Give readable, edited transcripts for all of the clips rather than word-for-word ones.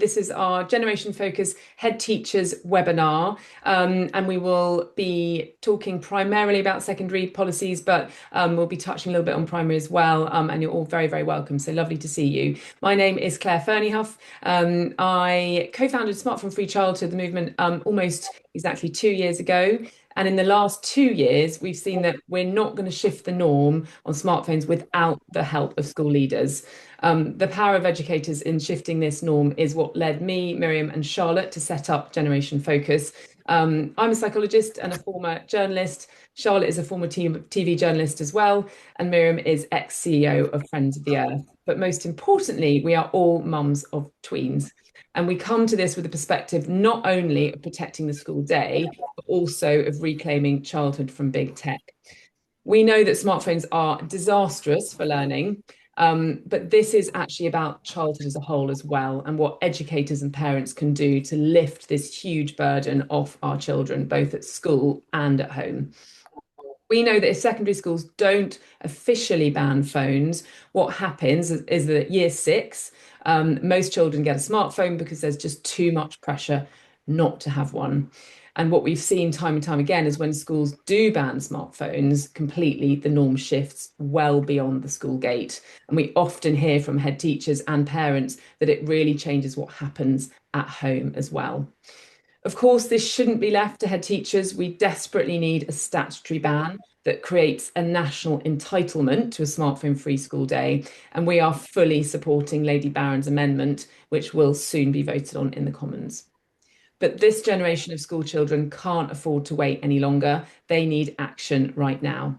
This is our Generation Focus Head Teachers webinar, and we will be talking primarily about secondary policies, but we'll be touching a little bit on primary as well, and you're all very, very welcome. So lovely to see you. My name is Claire Fernyhough. I co-founded Smartphone Free Childhood, the movement, almost exactly 2 years ago. And in the last 2 years, we've seen that we're not going to shift the norm on smartphones without the help of school leaders. The power of educators in shifting this norm is what led me, Miriam, and Charlotte to set up Generation Focus. I'm a psychologist and a former journalist. Charlotte is a former TV journalist as well, and Miriam is ex-CEO of Friends of the Earth. But most importantly, we are all mums of tweens. And we come to this with a perspective not only of protecting the school day, but also of reclaiming childhood from big tech. We know that smartphones are disastrous for learning, but this is actually about childhood as a whole as well, and what educators and parents can do to lift this huge burden off our children, both at school and at home. We know that if secondary schools don't officially ban phones, what happens is that at year 6, most children get a smartphone because there's just too much pressure not to have one. And what we've seen time and time again is when schools do ban smartphones completely, the norm shifts well beyond the school gate. And we often hear from head teachers and parents that it really changes what happens at home as well. Of course, this shouldn't be left to head teachers. We desperately need a statutory ban that creates a national entitlement to a smartphone-free school day. And we are fully supporting Lady Barron's amendment, which will soon be voted on in the Commons. But this generation of school children can't afford to wait any longer. They need action right now.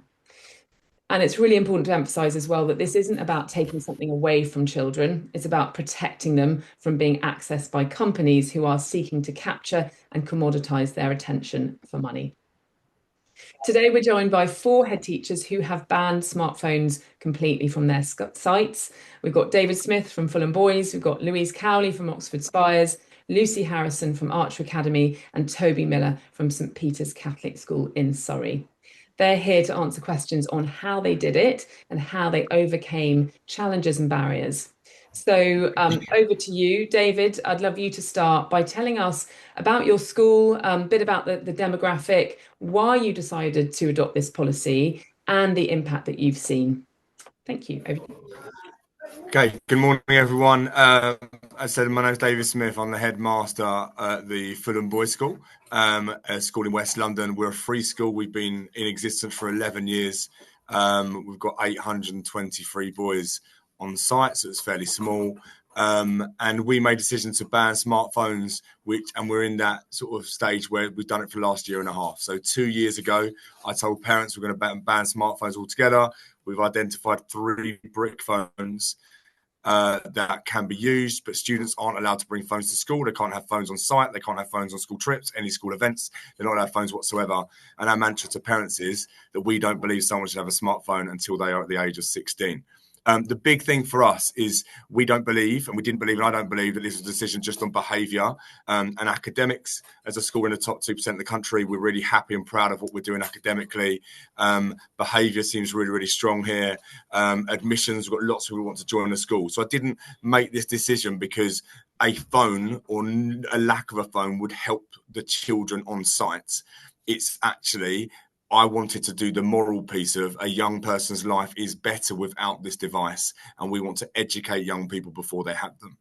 And it's really important to emphasize as well that this isn't about taking something away from children. It's about protecting them from being accessed by companies who are seeking to capture and commoditize their attention for money. Today, we're joined by 4 head teachers who have banned smartphones completely from their sites. We've got David Smith from Fulham Boys, we've got Louise Cowley from Oxford Spires, Lucy Harrison from Archer Academy, and Toby Miller from St Peter's Catholic School in Surrey. They're here to answer questions on how they did it and how they overcame challenges and barriers. So over to you, David. I'd love you to start by telling us about your school, a bit about the demographic, why you decided to adopt this policy, and the impact that you've seen. Thank you. Over to you. Okay, good morning, everyone. As I said, my name is David Smith. I'm the headmaster at the Fulham Boys School, a school in West London. We're a free school. We've been in existence for 11 years. We've got 823 boys on site, so it's fairly small. And we made a decision to ban smartphones, and we're in that sort of stage where we've done it for the last year and a half. So 2 years ago, I told parents we're going to ban smartphones altogether. We've identified 3 brick phones that can be used, but students aren't allowed to bring phones to school. They can't have phones on site. They can't have phones on school trips, any school events. They're not allowed phones whatsoever. And our mantra to parents is that we don't believe someone should have a smartphone until they are at the age of 16. The big thing for us is we don't believe, and we didn't believe, and I don't believe that this is a decision just on behaviour and academics. As a school in the top 2% of the country, we're really happy and proud of what we're doing academically. Behaviour seems really, really strong here. Admissions, we've got lots of people who want to join the school. So I didn't make this decision because a phone or a lack of a phone would help the children on site. It's actually, I wanted to do the moral piece of a young person's life is better without this device, and we want to educate young people before they have them.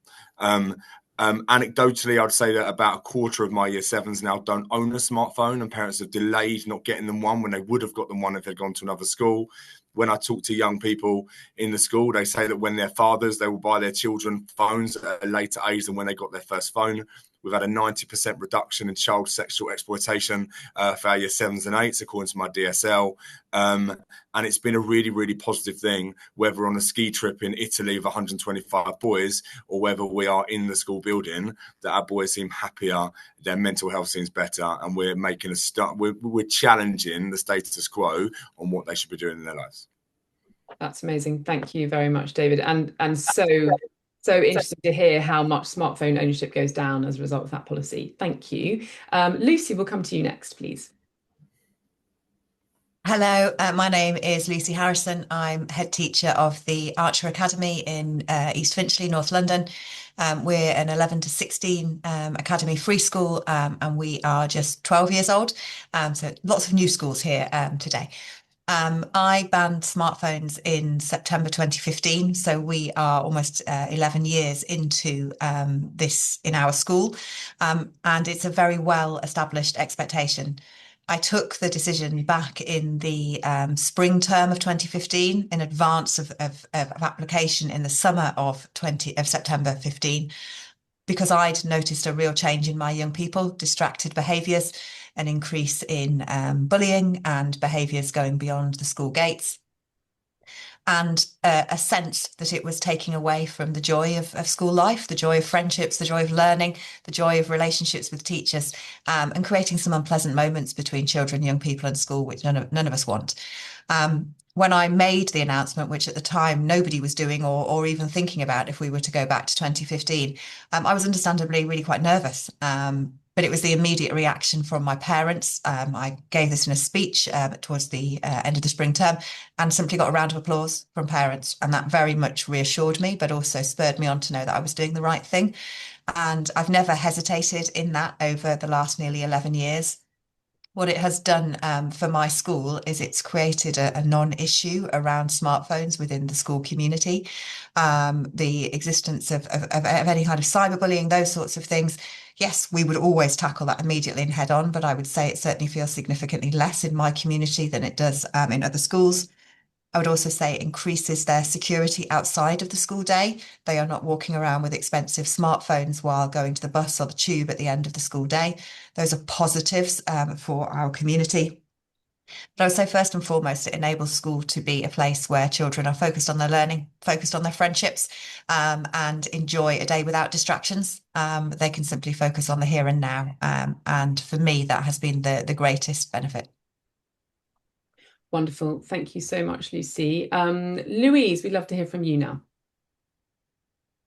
Anecdotally, I'd say that about a quarter of my year 7s now don't own a smartphone, and parents have delayed not getting them one when they would have got them one if they'd gone to another school. When I talk to young people in the school, they say that when they're fathers, they will buy their children phones at a later age than when they got their first phone. We've had a 90% reduction in child sexual exploitation for our year 7s and 8s, according to my DSL. And it's been a really, really positive thing, whether on a ski trip in Italy with 125 boys or whether we are in the school building, that our boys seem happier, their mental health seems better, and we're making a start. We're challenging the status quo on what they should be doing in their lives. That's amazing. Thank you very much, David. And so interesting to hear how much smartphone ownership goes down as a result of that policy. Thank you. Lucy, we'll come to you next, please. Hello, my name is Lucy Harrison. I'm head teacher of the Archer Academy in East Finchley, North London. We're an 11 to 16 academy free school, and we are just 12 years old. So lots of new schools here today. I banned smartphones in September 2015, so we are almost 11 years into this in our school, and it's a very well established expectation. I took the decision back in the spring term of 2015 in advance of application in the summer of September 15 because I'd noticed a real change in my young people, distracted behaviours, an increase in bullying and behaviours going beyond the school gates, and a sense that it was taking away from the joy of school life, the joy of friendships, the joy of learning, the joy of relationships with teachers, and creating some unpleasant moments between children, young people, and school, which none of us want. When I made the announcement, which at the time nobody was doing or even thinking about if we were to go back to 2015, I was understandably really quite nervous. But it was the immediate reaction from my parents. I gave this in a speech towards the end of the spring term and simply got a round of applause from parents. And that very much reassured me, but also spurred me on to know that I was doing the right thing. And I've never hesitated in that over the last nearly 11 years. What it has done for my school is it's created a non-issue around smartphones within the school community. The existence of any kind of cyberbullying, those sorts of things. Yes, we would always tackle that immediately and head on, but I would say it certainly feels significantly less in my community than it does in other schools. I would also say it increases their security outside of the school day. They are not walking around with expensive smartphones while going to the bus or the tube at the end of the school day. Those are positives for our community. But I would say first and foremost, it enables school to be a place where children are focused on their learning, focused on their friendships, and enjoy a day without distractions. They can simply focus on the here and now. And for me, that has been the greatest benefit. Wonderful. Thank you so much, Lucy. Louise, we'd love to hear from you now.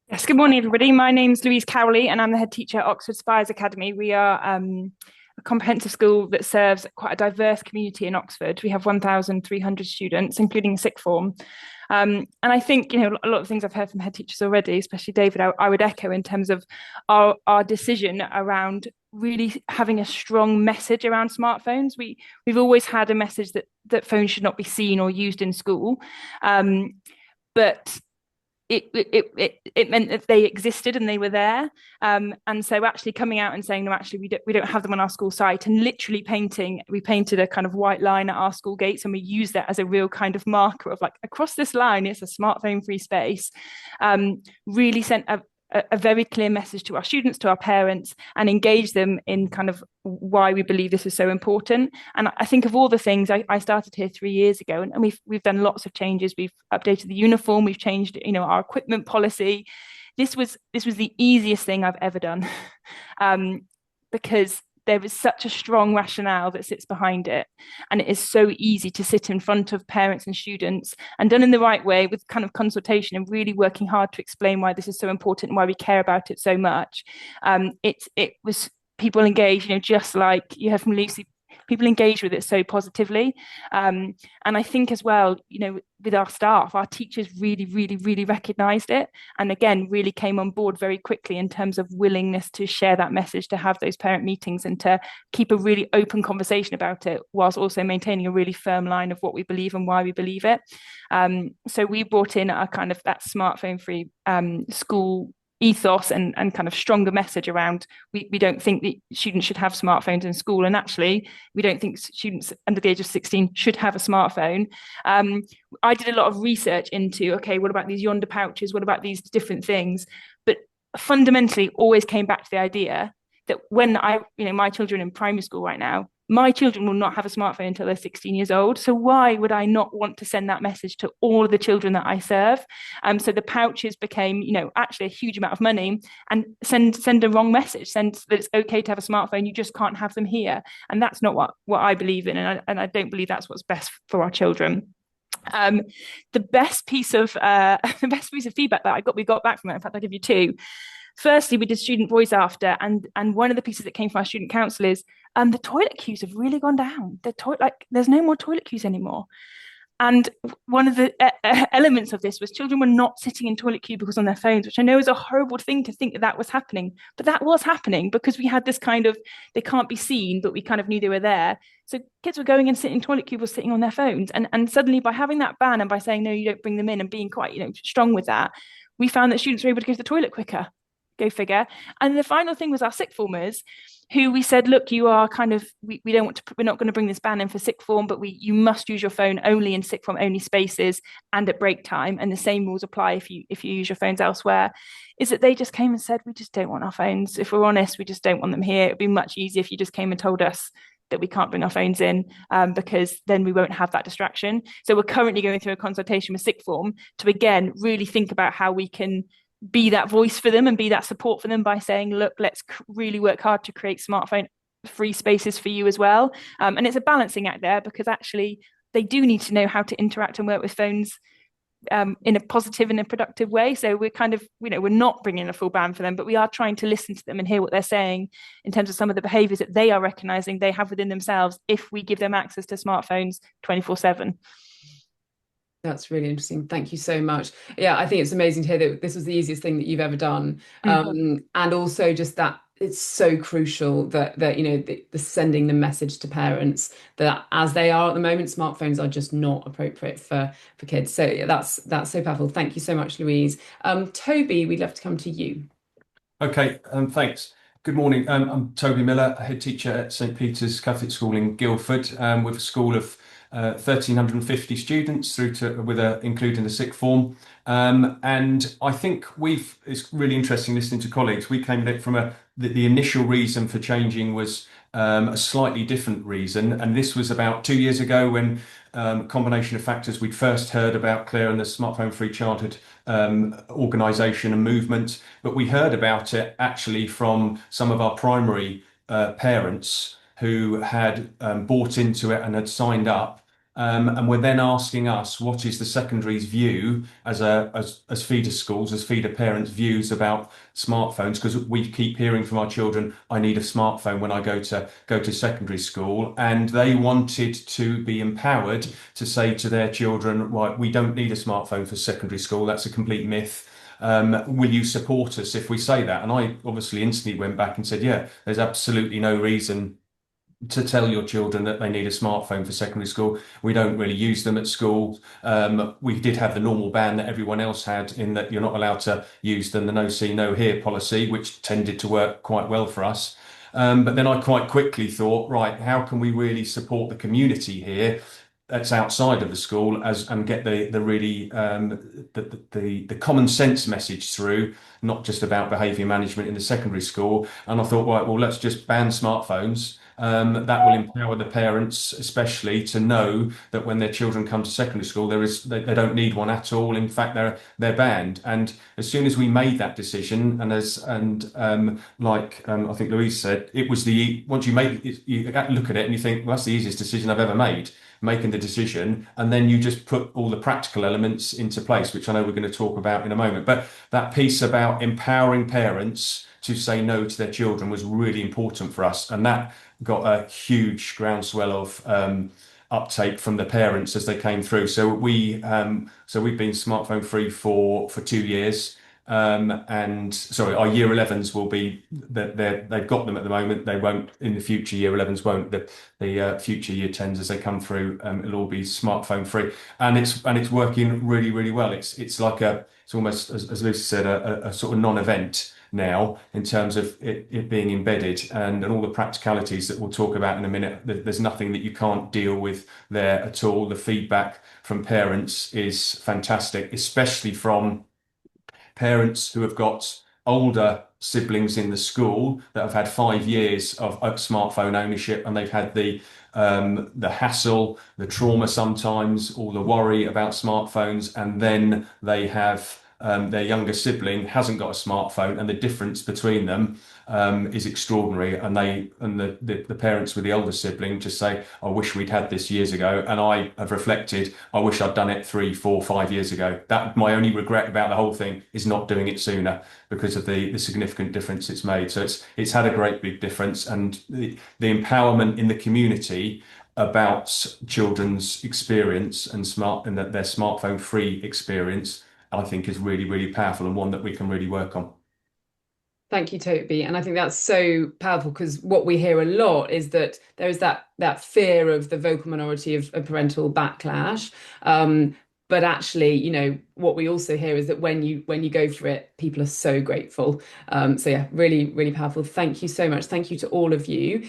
Yes, good morning, everybody. My name's Louise Cowley, and I'm the head teacher at Oxford Spires Academy. We are a comprehensive school that serves quite a diverse community in Oxford. We have 1,300 students, including sixth form. And I think, a lot of things I've heard from head teachers already, especially David, I would echo in terms of our decision around really having a strong message around smartphones. We've always had a message that phones should not be seen or used in school. But it meant that they existed and they were there, and so actually coming out and saying no, actually we don't have them on our school site, and literally we painted a kind of white line at our school gates, and we used that as a real kind of marker of like, across this line it's a smartphone free space. Really sent a very clear message to our students, to our parents, and engage them in kind of why we believe this is so important. And I think of all the things, I started here 3 years ago, and we've done lots of changes. We've updated the uniform, we've changed, our equipment policy. This was the easiest thing I've ever done, because there is such a strong rationale that sits behind it. And it is so easy to sit in front of parents and students, and done in the right way with kind of consultation and really working hard to explain why this is so important and why we care about it so much. It was people engaged, just like you heard from Lucy, people engage with it so positively. And I think as well, with our staff, our teachers really, really, really recognised it. And again, really came on board very quickly in terms of willingness to share that message, to have those parent meetings and to keep a really open conversation about it, whilst also maintaining a really firm line of what we believe and why we believe it. So we brought in a kind of that smartphone free school ethos and kind of stronger message around we don't think that students should have smartphones in school, and actually we don't think students under the age of 16 should have a smartphone. I did a lot of research into, okay, what about these yonder pouches, what about these different things, but fundamentally always came back to the idea that when my children in primary school right now, my children will not have a smartphone until they're 16 years old. So why would I not want to send that message to all of the children that I serve? So the pouches became, actually a huge amount of money, and send a wrong message, send that it's okay to have a smartphone, you just can't have them here. And that's not what I believe in. And I don't believe that's what's best for our children. The best piece of feedback that we got back from it, in fact, I'll give you two. Firstly, we did student voice after, and one of the pieces that came from our student council is the toilet queues have really gone down. There's no more toilet queues anymore. And one of the elements of this was children were not sitting in toilet cubicles on their phones, which I know is a horrible thing to think that that was happening, but that was happening because we had this kind of, they can't be seen, but we kind of knew they were there. So kids were going and sitting in toilet cubicles, sitting on their phones. And suddenly by having that ban and by saying, no, you don't bring them in, and being quite, strong with that, we found that students were able to go to the toilet quicker. Go figure. And the final thing was our sixth formers, who we said, look, you are kind of, we don't want to, we're not going to bring this ban in for sixth form, but you must use your phone only in sixth form only spaces and at break time. And the same rules apply if you use your phones elsewhere. Is that they just came and said, we just don't want our phones. If we're honest, we just don't want them here. It'd be much easier if you just came and told us that we can't bring our phones in, because then we won't have that distraction. So we're currently going through a consultation with sixth form to, again, really think about how we can be that voice for them and be that support for them by saying, look, let's really work hard to create smartphone free spaces for you as well. And it's a balancing act there, because actually they do need to know how to interact and work with phones in a positive and a productive way. So we're kind of, we're not bringing a full ban for them, but we are trying to listen to them and hear what they're saying in terms of some of the behaviors that they are recognizing they have within themselves if we give them access to smartphones 24/7. That's really interesting. Thank you so much. Yeah, I think it's amazing to hear that this was the easiest thing that you've ever done. And also just that it's so crucial that the sending the message to parents that as they are at the moment, smartphones are just not appropriate for kids. So yeah, that's so powerful. Thank you so much, Louise. Toby, we'd love to come to you. Okay, thanks. Good morning. I'm Toby Miller, a head teacher at St Peter's Catholic School in Guildford, with a school of 1,350 students through to including the sixth form. And I think it's really interesting listening to colleagues. We came at it from the initial reason for changing was a slightly different reason. And this was about 2 years ago when a combination of factors, we'd first heard about Claire and the Smartphone Free Childhood organisation and movement, but we heard about it actually from some of our primary parents who had bought into it and had signed up. And were then asking us, what is the secondary's view as feeder schools, as feeder parents' views about smartphones? Because we keep hearing from our children, I need a smartphone when I go to secondary school, and they wanted to be empowered to say to their children, right, we don't need a smartphone for secondary school. That's a complete myth. Will you support us if we say that? And I obviously instantly went back and said, yeah, there's absolutely no reason to tell your children that they need a smartphone for secondary school. We don't really use them at school. We did have the normal ban that everyone else had, in that you're not allowed to use them, the no see, no hear policy, which tended to work quite well for us. But then I quite quickly thought, right, how can we really support the community here that's outside of the school and get the really the common sense message through, not just about behaviour management in the secondary school. And I thought, right, well, let's just ban smartphones. That will empower the parents, especially, to know that when their children come to secondary school, they don't need one at all. In fact, they're banned. And as soon as we made that decision, I think Louise said, it was once you make it, you look at it and you think, well, that's the easiest decision I've ever made, making the decision, and then you just put all the practical elements into place, which I know we're going to talk about in a moment. But that piece about empowering parents to say no to their children was really important for us, and that got a huge groundswell of uptake from the parents as they came through. So we've been smartphone free for 2 years. And sorry, our year 11s will be they've got them at the moment. They won't in the future. Year 11s won't. The future year 10s as they come through, it'll all be smartphone free, and it's working really, really well. It's almost, as Lucy said, a sort of non-event now in terms of it being embedded and all the practicalities that we'll talk about in a minute. There's nothing that you can't deal with there at all. The feedback from parents is fantastic, especially from parents who have got older siblings in the school that have had 5 years of smartphone ownership, and they've had the hassle, the trauma sometimes, all the worry about smartphones, and then they have their younger sibling hasn't got a smartphone, and the difference between them is extraordinary. And the parents with the older sibling just say, I wish we'd had this years ago. And I have reflected, I wish I'd done it 3, 4, 5 years ago. That my only regret about the whole thing is not doing it sooner, because of the significant difference it's made. So it's had a great big difference, and the empowerment in the community about children's experience and that their smartphone free experience, I think, is really, really powerful, and one that we can really work on. Thank you, Toby. And I think that's so powerful, because what we hear a lot is that there is that fear of the vocal minority of parental backlash. But actually, what we also hear is that when you go for it, people are so grateful. So yeah, really, really powerful. Thank you so much. Thank you to all of you.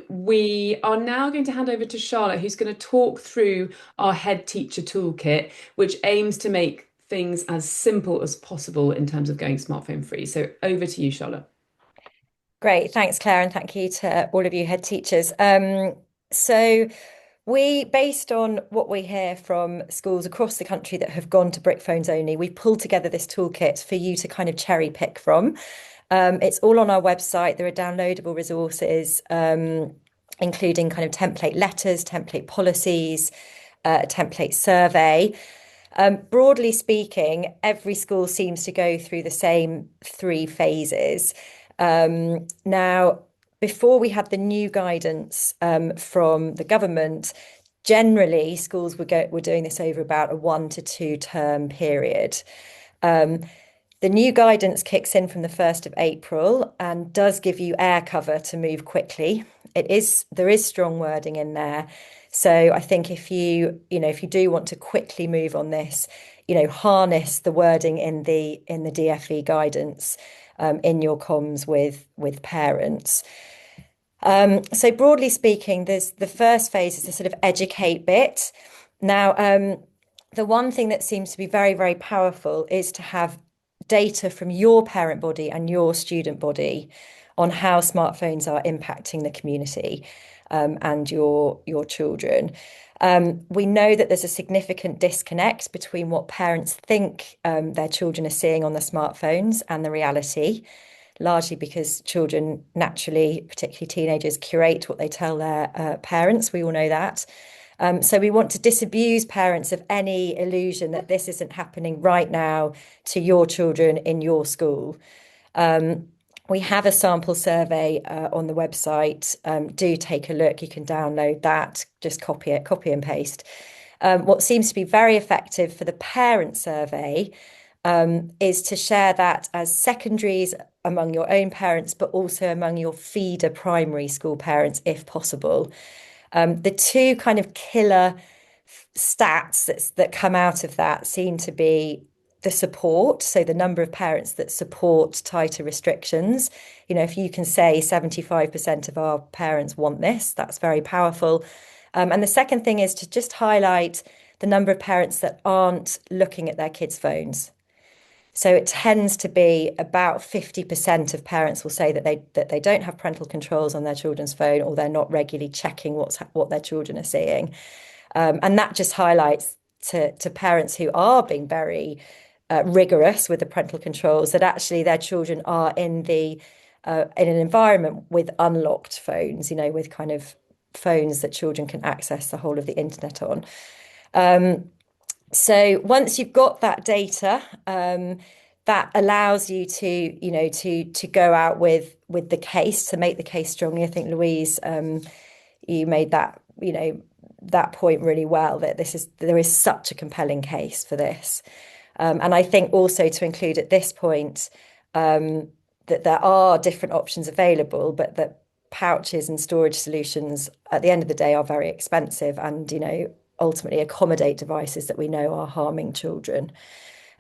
We are now going to hand over to Charlotte, who's going to talk through our head teacher toolkit, which aims to make things as simple as possible in terms of going smartphone free. So over to you, Charlotte. Great. Thanks, Claire. And thank you to all of you head teachers. So we, based on what we hear from schools across the country that have gone to brick phones only, we pulled together this toolkit for you to kind of cherry pick from. It's all on our website. There are downloadable resources, including kind of template letters, template policies, template survey. Broadly speaking, every school seems to go through the same 3 phases. Now, before we had the new guidance from the government, generally schools were doing this over about a 1 to 2 term period. The new guidance kicks in from the 1st of April and does give you air cover to move quickly. There is strong wording in there. So I think if you do want to quickly move on this, harness the wording in the DfE guidance in your comms with parents. So broadly speaking, there's the first phase is the sort of educate bit. Now, the one thing that seems to be very, very powerful is to have data from your parent body and your student body on how smartphones are impacting the community and your children. We know that there's a significant disconnect between what parents think their children are seeing on the smartphones and the reality, largely because children naturally, particularly teenagers, curate what they tell their parents. We all know that. So we want to disabuse parents of any illusion that this isn't happening right now to your children in your school. We have a sample survey on the website. Do take a look. You can download that, just copy and paste. What seems to be very effective for the parent survey is to share that as secondaries among your own parents, but also among your feeder primary school parents, if possible. The 2 kind of killer stats that come out of that seem to be the support, so the number of parents that support tighter restrictions. If you can say 75% of our parents want this, that's very powerful. And the second thing is to just highlight the number of parents that aren't looking at their kids' phones. So it tends to be about 50% of parents will say that they don't have parental controls on their children's phone, or they're not regularly checking what their children are seeing. And that just highlights to parents who are being very rigorous with the parental controls that actually their children are in an environment with unlocked phones, with kind of phones that children can access the whole of the internet on. So once you've got that data, that allows you to go out with the case, to make the case strongly. I think Louise, you made that that point really well, that there is such a compelling case for this. And I think also to include at this point that there are different options available, but that pouches and storage solutions at the end of the day are very expensive and, ultimately accommodate devices that we know are harming children.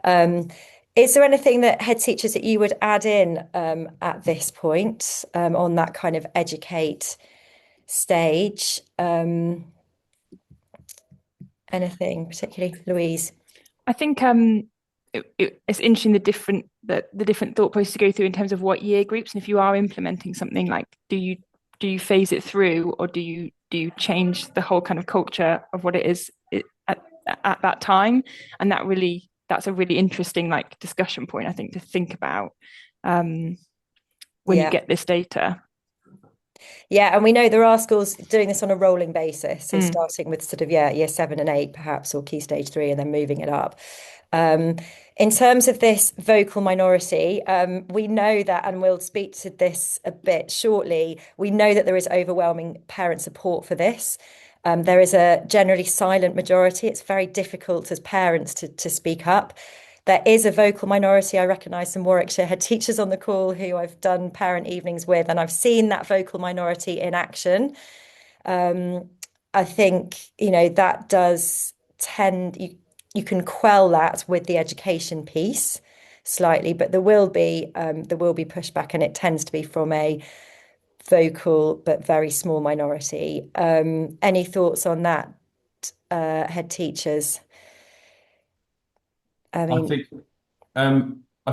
Is there anything that head teachers that you would add in at this point on that kind of educate stage? Anything particularly, Louise? I think it's interesting the different thought process to go through in terms of what year groups, and if you are implementing something, like do you phase it through, or do you change the whole kind of culture of what it is at that time? And that really that's a really interesting like discussion point, I think, to think about when you get this data. Yeah, and we know there are schools doing this on a rolling basis. So starting with sort of, year 7 and 8, perhaps, or key stage 3, and then moving it up. In terms of this vocal minority, we know that, and we'll speak to this a bit shortly, we know that there is overwhelming parent support for this. There is a generally silent majority. It's very difficult as parents to speak up. There is a vocal minority. I recognise some Warwickshire head teachers on the call who I've done parent evenings with, and I've seen that vocal minority in action. I think, that does tend, you can quell that with the education piece slightly, but there will be pushback, and it tends to be from a vocal but very small minority. Any thoughts on that, head teachers? I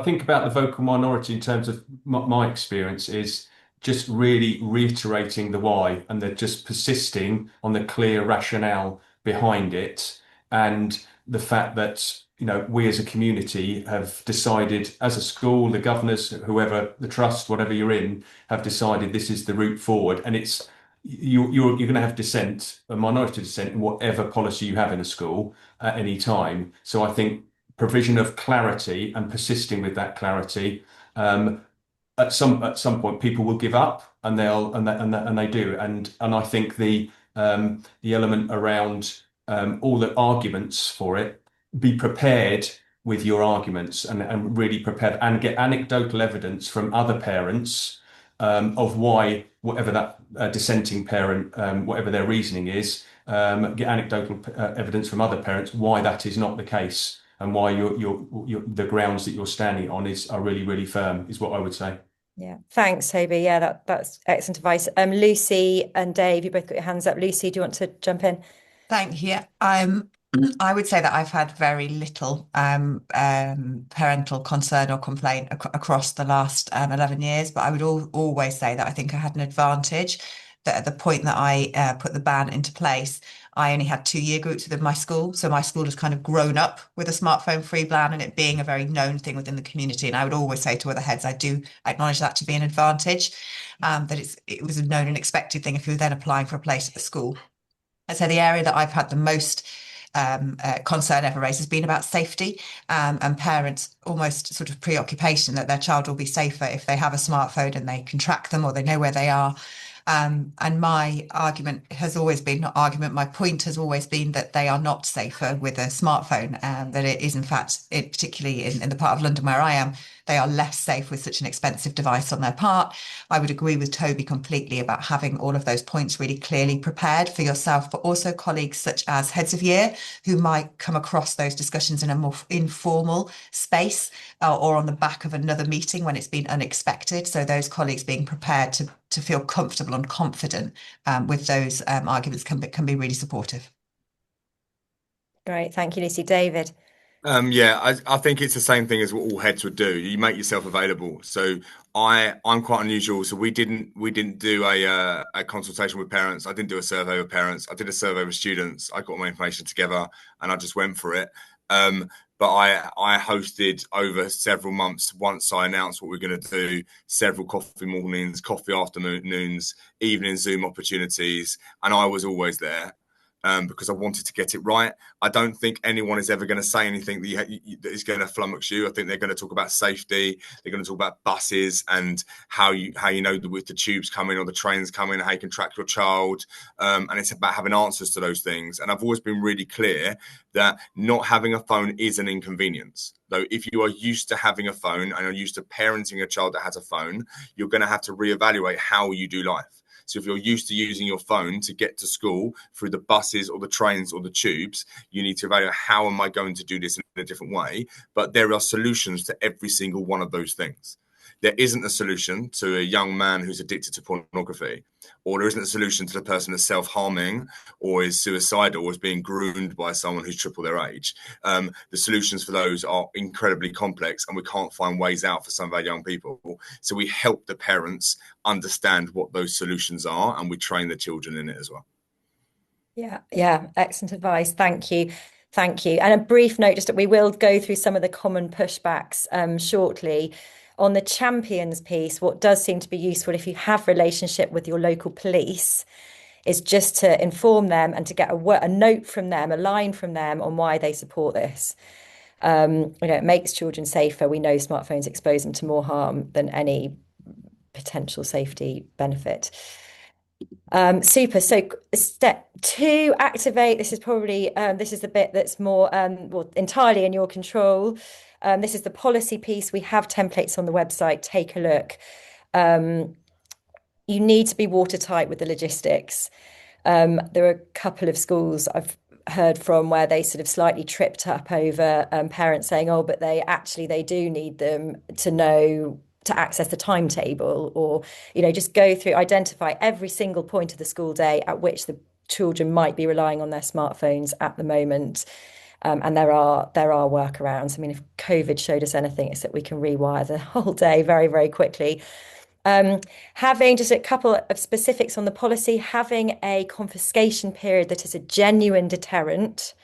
think about the vocal minority in terms of my experience is just really reiterating the why, and they're just persisting on the clear rationale behind it, and the fact that we as a community have decided, as a school, the governors, whoever, the trust, whatever you're in, have decided this is the route forward, and you're going to have dissent, a minority dissent, in whatever policy you have in a school at any time. So I think provision of clarity and persisting with that clarity. At some point, people will give up, and they do. And I think the element around all the arguments for it, be prepared with your arguments, and really prepared, and get anecdotal evidence from other parents of why, whatever that dissenting parent, whatever their reasoning is, get anecdotal evidence from other parents why that is not the case, and why the grounds that you're standing on are really, really firm, is what I would say. Yeah, thanks, Toby. Yeah, that's excellent advice. Lucy and Dave, you both got your hands up. Lucy, do you want to jump in? Thank you. I would say that I've had very little parental concern or complaint across the last 11 years, but I would always say that I think I had an advantage, that at the point that I put the ban into place, I only had 2 year groups within my school. So my school has kind of grown up with a smartphone free ban, and it being a very known thing within the community. And I would always say to other heads, I do acknowledge that to be an advantage, that it was a known and expected thing if you were then applying for a place at the school. And so the area that I've had the most concern ever raised has been about safety, and parents almost sort of preoccupation that their child will be safer if they have a smartphone and they can track them, or they know where they are. And my argument has always been, not argument, my point has always been that they are not safer with a smartphone, that it is in fact, particularly in the part of London where I am, they are less safe with such an expensive device on their part. I would agree with Toby completely about having all of those points really clearly prepared for yourself, but also colleagues such as heads of year who might come across those discussions in a more informal space, or on the back of another meeting when it's been unexpected. So those colleagues being prepared to feel comfortable and confident with those arguments can be really supportive. Great, thank you, Lucy. David? I think it's the same thing as what all heads would do. You make yourself available. So I'm quite unusual. So we didn't do a consultation with parents. I didn't do a survey with parents. I did a survey with students. I got my information together and I just went for it. But I hosted over several months, once I announced what we we're going to do, several coffee mornings, coffee afternoons, evening Zoom opportunities, and I was always there. Because I wanted to get it right. I don't think anyone is ever going to say anything that is going to flummox you. I think they're going to talk about safety. They're going to talk about buses and how you know with the tubes coming or the trains coming, how you can track your child. And it's about having answers to those things. And I've always been really clear that not having a phone is an inconvenience. Though if you are used to having a phone and are used to parenting a child that has a phone, you're going to have to reevaluate how you do life. So if you're used to using your phone to get to school through the buses or the trains or the tubes, you need to evaluate, how am I going to do this in a different way? But there are solutions to every single one of those things. There isn't a solution to a young man who's addicted to pornography, or there isn't a solution to the person that's self-harming or is suicidal or is being groomed by someone who's triple their age. The solutions for those are incredibly complex, and we can't find ways out for some of our young people. So we help the parents understand what those solutions are, and we train the children in it as well. Yeah, excellent advice. Thank you. Thank you. And a brief note, just that we will go through some of the common pushbacks shortly. On the champions piece, what does seem to be useful if you have relationship with your local police is just to inform them and to get a note from them, a line from them on why they support this. It makes children safer. We know smartphones expose them to more harm than any potential safety benefit. Super. So step 2, activate. This is probably this is the bit that's more entirely in your control. This is the policy piece. We have templates on the website. Take a look. You need to be watertight with the logistics. There are a couple of schools I've heard from where they sort of slightly tripped up over parents saying, oh, but they do need them to know to access the timetable, or, just go through, identify every single point of the school day at which the children might be relying on their smartphones at the moment. And there are workarounds. I mean, if COVID showed us anything, it's that we can rewire the whole day very, very quickly. Having just a couple of specifics on the policy, having a confiscation period that is a genuine deterrent,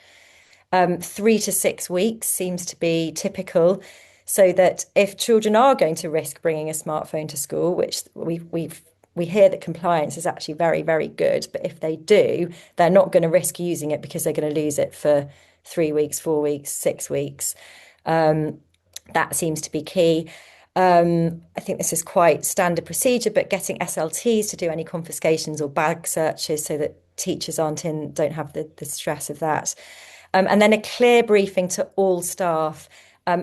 3 to 6 weeks seems to be typical, so that if children are going to risk bringing a smartphone to school, which we hear that compliance is actually very, very good, but if they do, they're not going to risk using it because they're going to lose it for 3 weeks, 4 weeks, 6 weeks. That seems to be key. I think this is quite standard procedure, but getting SLTs to do any confiscations or bag searches so that teachers don't have the stress of that. And then a clear briefing to all staff.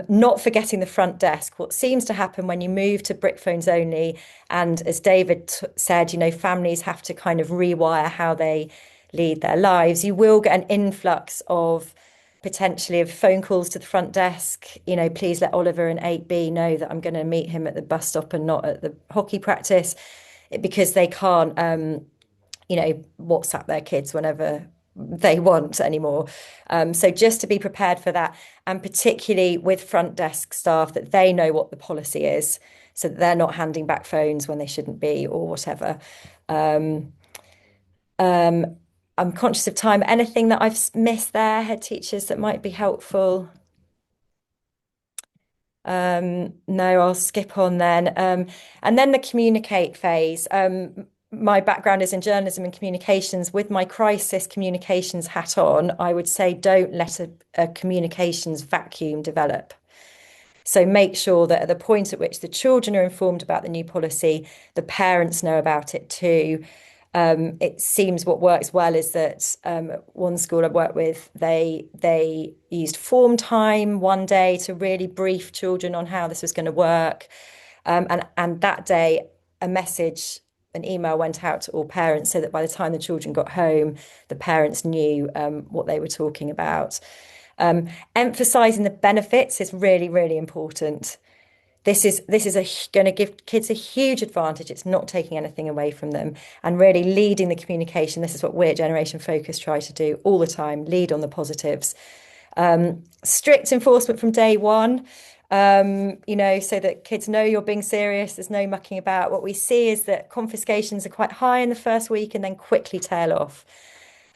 Not forgetting the front desk. What seems to happen when you move to brick phones only, and as David said, families have to kind of rewire how they lead their lives. You will get an influx of potentially of phone calls to the front desk. Please let Oliver in 8B know that I'm going to meet him at the bus stop and not at the hockey practice, because they can't, WhatsApp their kids whenever they want anymore. So just to be prepared for that, and particularly with front desk staff, that they know what the policy is, so that they're not handing back phones when they shouldn't be, or whatever. I'm conscious of time. Anything that I've missed there, head teachers, that might be helpful? No, I'll skip on then. And then the communicate phase. My background is in journalism and communications. With my crisis communications hat on, I would say don't let a communications vacuum develop. So make sure that at the point at which the children are informed about the new policy, the parents know about it too. It seems what works well is that one school I've worked with, they used form time one day to really brief children on how this was going to work. And that day, an email went out to all parents, so that by the time the children got home, the parents knew what they were talking about. Emphasising the benefits is really, really important. This is going to give kids a huge advantage. It's not taking anything away from them, and really leading the communication. This is what we at Generation Focus try to do all the time, lead on the positives. Strict enforcement from day one, so that kids know you're being serious. There's no mucking about. What we see is that confiscations are quite high in the first week and then quickly tail off.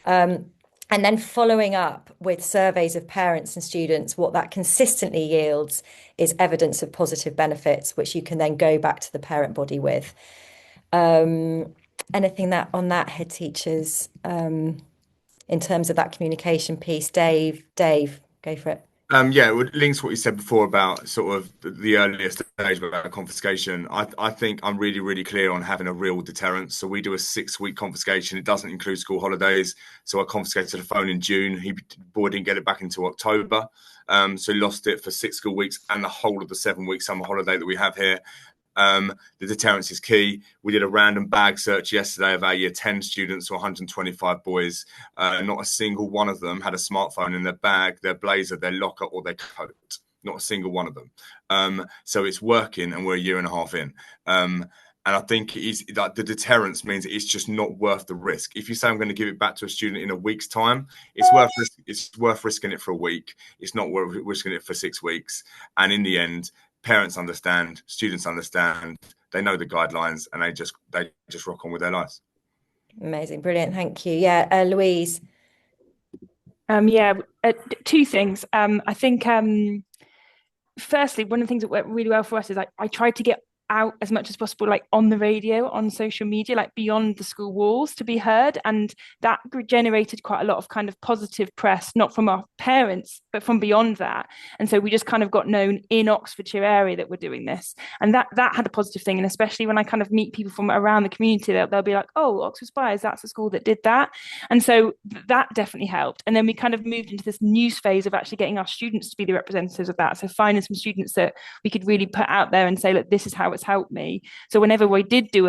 And then following up with surveys of parents and students, what that consistently yields is evidence of positive benefits, which you can then go back to the parent body with. Anything on that, head teachers, in terms of that communication piece? Dave, go for it. It links what you said before about sort of the earlier stage about confiscation. I think I'm really, really clear on having a real deterrent. So we do a 6-week confiscation. It doesn't include school holidays. So I confiscated the phone in June. Boy didn't get it back until October. So he lost it for 6 school weeks and the whole of the 7-week summer holiday that we have here. The deterrence is key. We did a random bag search yesterday of our year 10 students, or 125 boys. Not a single one of them had a smartphone in their bag, their blazer, their locker, or their coat. Not a single one of them. So it's working, and we're a year and a half in. And I think it is that the deterrence means it's just not worth the risk. If you say I'm going to give it back to a student in a week's time, it's worth risking it for a week. It's not worth risking it for 6 weeks. And in the end, parents understand, students understand, they know the guidelines, and they just rock on with their lives. Amazing, brilliant, thank you. Yeah, Louise. Yeah, two things. I think firstly, one of the things that worked really well for us is I tried to get out as much as possible, like on the radio, on social media, like beyond the school walls to be heard. And that generated quite a lot of kind of positive press, not from our parents, but from beyond that. And so we just kind of got known in Oxfordshire area that we're doing this. And that had a positive thing. And especially when I kind of meet people from around the community, they'll be like, oh, Oxford Spires, that's the school that did that. And so that definitely helped. And then we kind of moved into this news phase of actually getting our students to be the representatives of that. So finding some students that we could really put out there and say, look, this is how it's helped me. So whenever we did do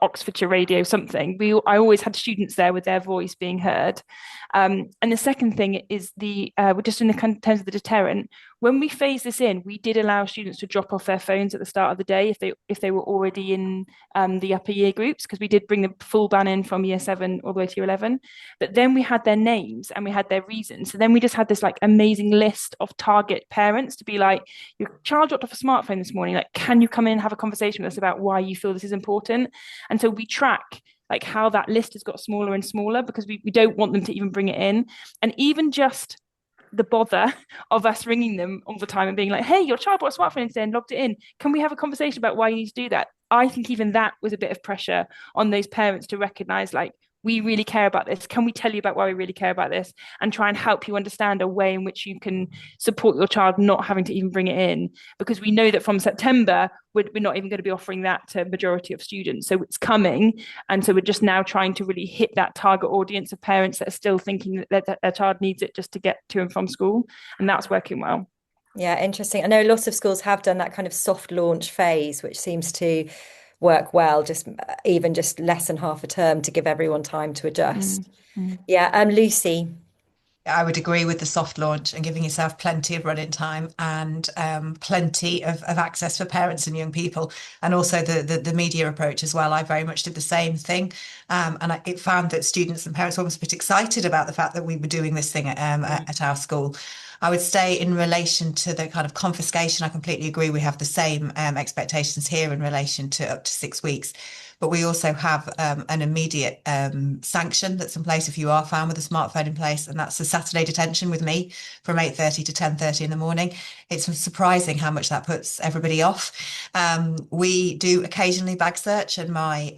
Oxfordshire radio something, I always had students there with their voice being heard. And the second thing is we're just in the terms of the deterrent. When we phased this in, we did allow students to drop off their phones at the start of the day if they were already in the upper year groups, because we did bring the full ban in from year 7 all the way to year 11. But then we had their names and we had their reasons. So then we just had this like amazing list of target parents to be like, your child dropped off a smartphone this morning. Like, can you come in and have a conversation with us about why you feel this is important? And so we track like how that list has got smaller and smaller, because we don't want them to even bring it in. And even just the bother of us ringing them all the time and being like, hey, your child bought a smartphone today and logged it in. Can we have a conversation about why you need to do that? I think even that was a bit of pressure on those parents to recognize, like, we really care about this. Can we tell you about why we really care about this, and try and help you understand a way in which you can support your child not having to even bring it in? Because we know that from September, we're not even going to be offering that to majority of students. So it's coming. And so we're just now trying to really hit that target audience of parents that are still thinking that their child needs it just to get to and from school. And that's working well. Yeah, interesting. I know lots of schools have done that kind of soft launch phase, which seems to work well, just even just less than half a term to give everyone time to adjust. Yeah, Lucy. I would agree with the soft launch and giving yourself plenty of running time and plenty of access for parents and young people, and also the media approach as well. I very much did the same thing, and it found that students and parents were almost a bit excited about the fact that we were doing this thing at our school. I would say in relation to the kind of confiscation, I completely agree. We have the same expectations here in relation to up to 6 weeks. But we also have an immediate sanction that's in place if you are found with a smartphone in place, and that's a Saturday detention with me from 8:30 to 10:30 in the morning. It's surprising how much that puts everybody off. We do occasionally bag search, and my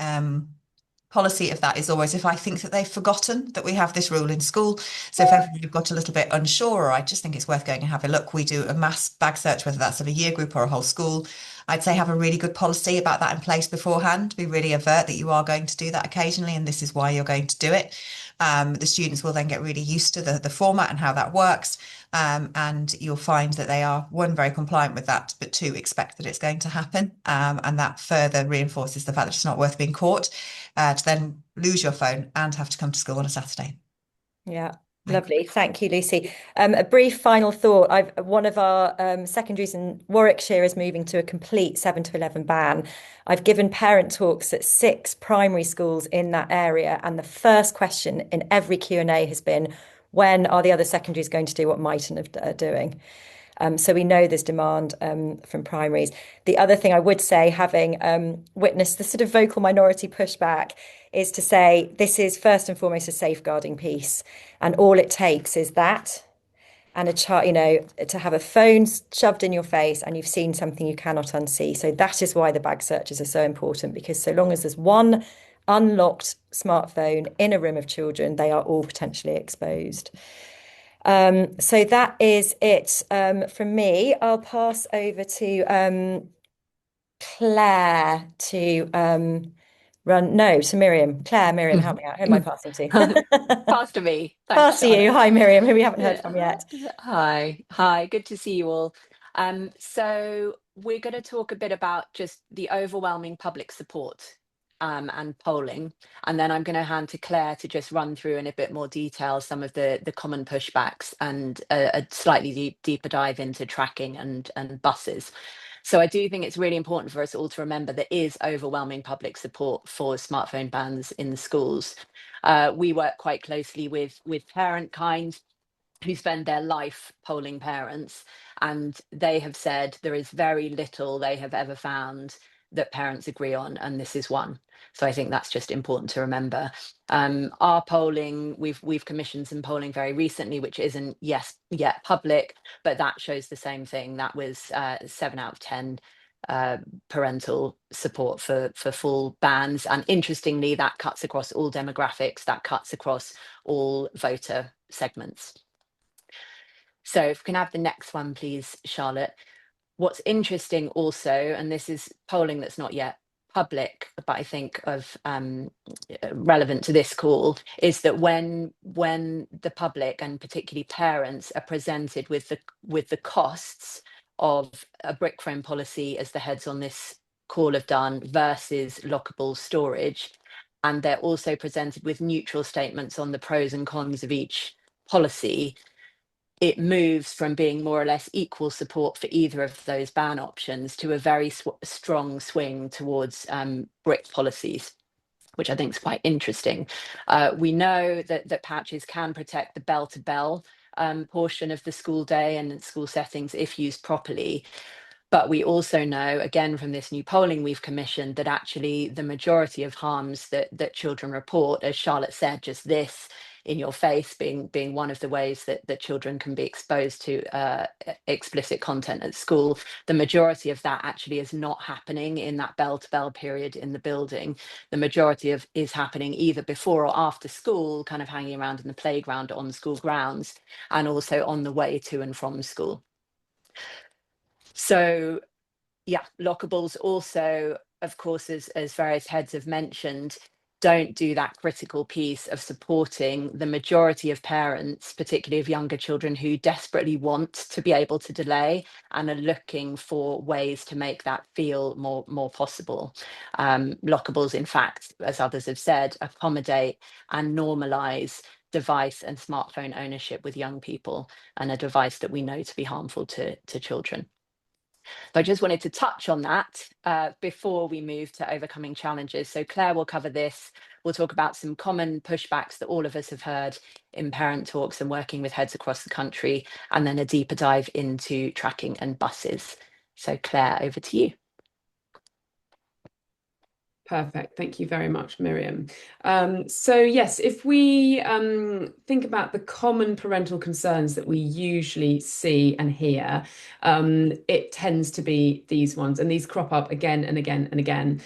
policy of that is always if I think that they've forgotten that we have this rule in school. So if you've got a little bit unsure, or I just think it's worth going and have a look, we do a mass bag search, whether that's of a year group or a whole school. I'd say have a really good policy about that in place beforehand. Be really avert that you are going to do that occasionally, and this is why you're going to do it. The students will then get really used to the format and how that works. And you'll find that they are, one, very compliant with that, but two, expect that it's going to happen. And that further reinforces the fact that it's not worth being caught to then lose your phone and have to come to school on a Saturday. Yeah. Lovely. Thank you, Lucy. A brief final thought. One of our secondaries in Warwickshire is moving to a complete 7 to 11 ban. I've given parent talks at 6 primary schools in that area, and the first question in every Q&A has been, when are the other secondaries going to do what Myton are doing? So we know there's demand from primaries. The other thing I would say, having witnessed the sort of vocal minority pushback, is to say this is first and foremost a safeguarding piece. And all it takes is that and a child, to have a phone shoved in your face and you've seen something you cannot unsee. So that is why the bag searches are so important, because so long as there's one unlocked smartphone in a room of children, they are all potentially exposed. So that is it from me. I'll pass over to Claire to to Miriam. Claire, Miriam, help me out. Who am I passing to? Pass to me. Thanks, Pass to you. Hi, Miriam, who we haven't heard from yet. Hi, good to see you all. So we're going to talk a bit about just the overwhelming public support and polling, and then I'm going to hand to Claire to just run through in a bit more detail some of the common pushbacks and a slightly deeper dive into tracking and buses. So I do think it's really important for us all to remember there is overwhelming public support for smartphone bans in the schools. We work quite closely with parent kind who spend their life polling parents, and they have said there is very little they have ever found that parents agree on, and this is one. So I think that's just important to remember. Our polling, we've commissioned some polling very recently, which isn't yet public, but that shows the same thing. That was 7 out of 10 parental support for full bans. And interestingly, that cuts across all demographics, that cuts across all voter segments. So if we can have the next one, please, Charlotte. What's interesting also, and this is polling that's not yet public, but I think of relevant to this call, is that when the public and particularly parents are presented with the costs of a brick frame policy, as the heads on this call have done, versus lockable storage, and they're also presented with neutral statements on the pros and cons of each policy, it moves from being more or less equal support for either of those ban options to a very strong swing towards brick policies, which I think is quite interesting. We know that patches can protect the bell-to-bell portion of the school day and school settings if used properly. But we also know, again, from this new polling we've commissioned, that actually the majority of harms that children report, as Charlotte said, just this in your face being one of the ways that children can be exposed to explicit content at school, the majority of that actually is not happening in that bell-to-bell period in the building. The majority of is happening either before or after school, kind of hanging around in the playground on school grounds, and also on the way to and from school. So yeah, lockables also, of course, as various heads have mentioned, don't do that critical piece of supporting the majority of parents, particularly of younger children, who desperately want to be able to delay and are looking for ways to make that feel more possible. Lockables, in fact, as others have said, accommodate and normalise device and smartphone ownership with young people, and a device that we know to be harmful to children. So I just wanted to touch on that before we move to overcoming challenges. So Claire will cover this. We'll talk about some common pushbacks that all of us have heard in parent talks and working with heads across the country, and then a deeper dive into tracking and buses. So Claire, over to you. Perfect. Thank you very much, Miriam. So yes, if we think about the common parental concerns that we usually see and hear, it tends to be these ones, and these crop up again and again and again.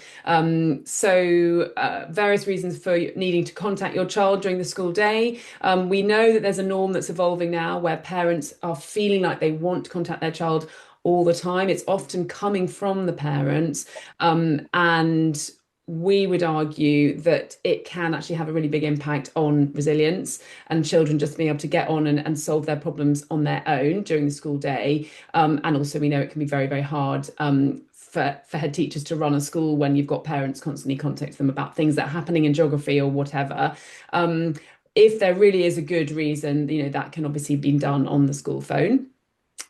So various reasons for needing to contact your child during the school day. We know that there's a norm that's evolving now where parents are feeling like they want to contact their child all the time. It's often coming from the parents, and we would argue that it can actually have a really big impact on resilience and children just being able to get on and solve their problems on their own during the school day. And also we know it can be very, very hard for head teachers to run a school when you've got parents constantly contacting them about things that are happening in geography or whatever. If there really is a good reason, that can obviously be done on the school phone.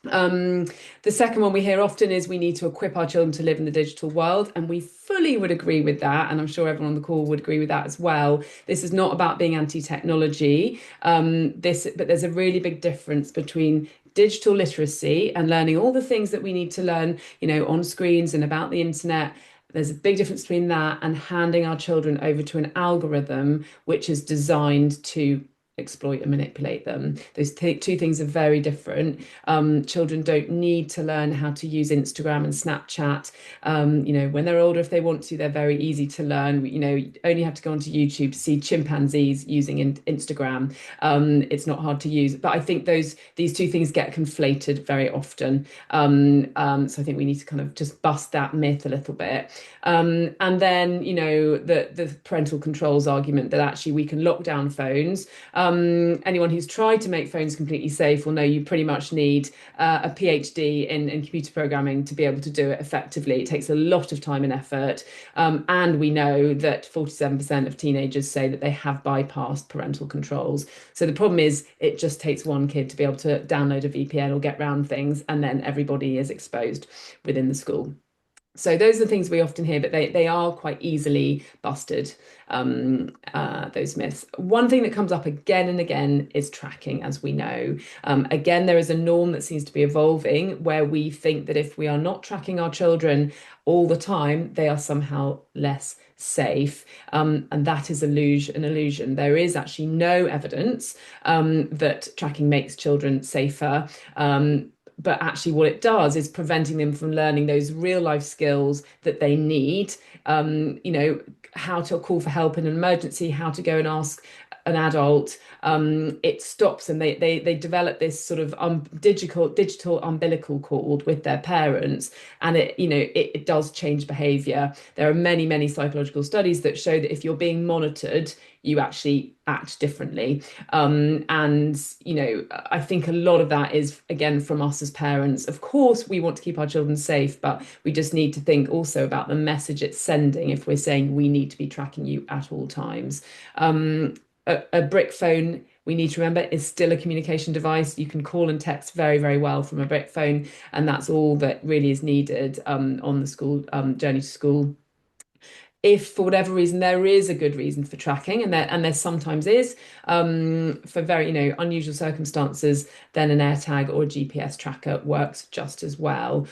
The second one we hear often is we need to equip our children to live in the digital world, and we fully would agree with that, and I'm sure everyone on the call would agree with that as well. This is not about being anti-technology, but there's a really big difference between digital literacy and learning all the things that we need to learn, on screens and about the internet. There's a big difference between that and handing our children over to an algorithm which is designed to exploit and manipulate them. Those two things are very different. Children don't need to learn how to use Instagram and Snapchat. When they're older, if they want to, they're very easy to learn. You only have to go onto YouTube to see chimpanzees using Instagram. It's not hard to use. But I think these two things get conflated very often. So I think we need to kind of just bust that myth a little bit. And then, the parental controls argument that actually we can lock down phones. Anyone who's tried to make phones completely safe will know you pretty much need a PhD in computer programming to be able to do it effectively. It takes a lot of time and effort. And we know that 47% of teenagers say that they have bypassed parental controls. So the problem is it just takes one kid to be able to download a VPN or get around things, and then everybody is exposed within the school. So those are the things we often hear, but they are quite easily busted, those myths. One thing that comes up again and again is tracking, as we know. Again, there is a norm that seems to be evolving where we think that if we are not tracking our children all the time, they are somehow less safe. And that is an illusion. There is actually no evidence that tracking makes children safer. But actually what it does is preventing them from learning those real life skills that they need, how to call for help in an emergency, how to go and ask an adult. It stops, and they develop this sort of digital umbilical cord with their parents, and it does change behavior. There are many psychological studies that show that if you're being monitored, you actually act differently. And I think a lot of that is, again, from us as parents. Of course, we want to keep our children safe, but we just need to think also about the message it's sending if we're saying we need to be tracking you at all times. A brick phone, we need to remember, is still a communication device. You can call and text very well from a brick phone, and that's all that really is needed on the school journey to school. If for whatever reason there is a good reason for tracking, and there sometimes is, for very unusual circumstances, then an AirTag or a GPS tracker works just as well.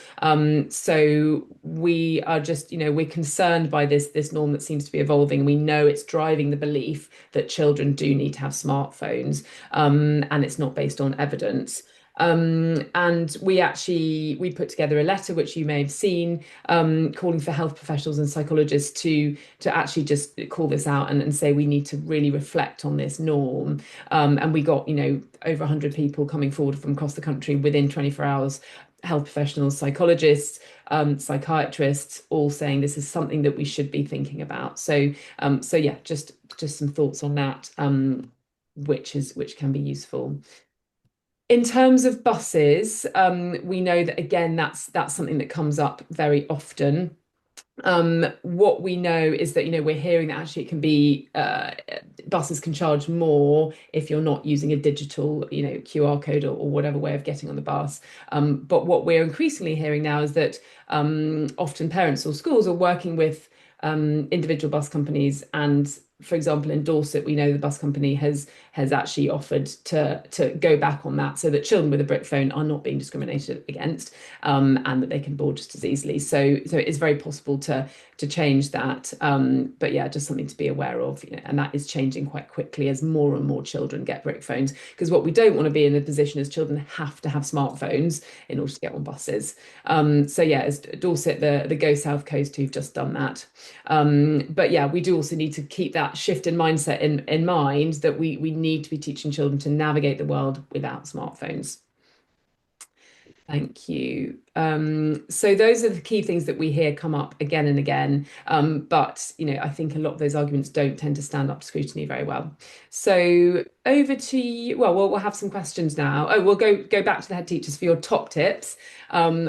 So we are just we're concerned by this norm that seems to be evolving. We know it's driving the belief that children do need to have smartphones, and it's not based on evidence. And we put together a letter, which you may have seen, calling for health professionals and psychologists to actually just call this out and say we need to really reflect on this norm. And we got over 100 people coming forward from across the country within 24 hours. Health professionals, psychologists, psychiatrists, all saying this is something that we should be thinking about. So yeah, just some thoughts on that, which can be useful. In terms of buses, we know that, again, that's something that comes up very often. What we know is that we're hearing that actually it can be buses can charge more if you're not using a digital QR code or whatever way of getting on the bus. But what we're increasingly hearing now is that often parents or schools are working with individual bus companies, and for example, in Dorset, we know the bus company has actually offered to go back on that, so that children with a brick phone are not being discriminated against, and that they can board just as easily. So it is very possible to change that. But yeah, just something to be aware of, and that is changing quite quickly as more and more children get brick phones. Because what we don't want to be in a position is children have to have smartphones in order to get on buses. So yeah, as Dorset, the Go South Coast, who've just done that. But yeah, we do also need to keep that shift in mindset in mind, that we need to be teaching children to navigate the world without smartphones. Thank you. So those are the key things that we hear come up again and again. But I think a lot of those arguments don't tend to stand up to scrutiny very well. So over to you. Well, we'll have some questions now. Oh, we'll go back to the head teachers for your top tips on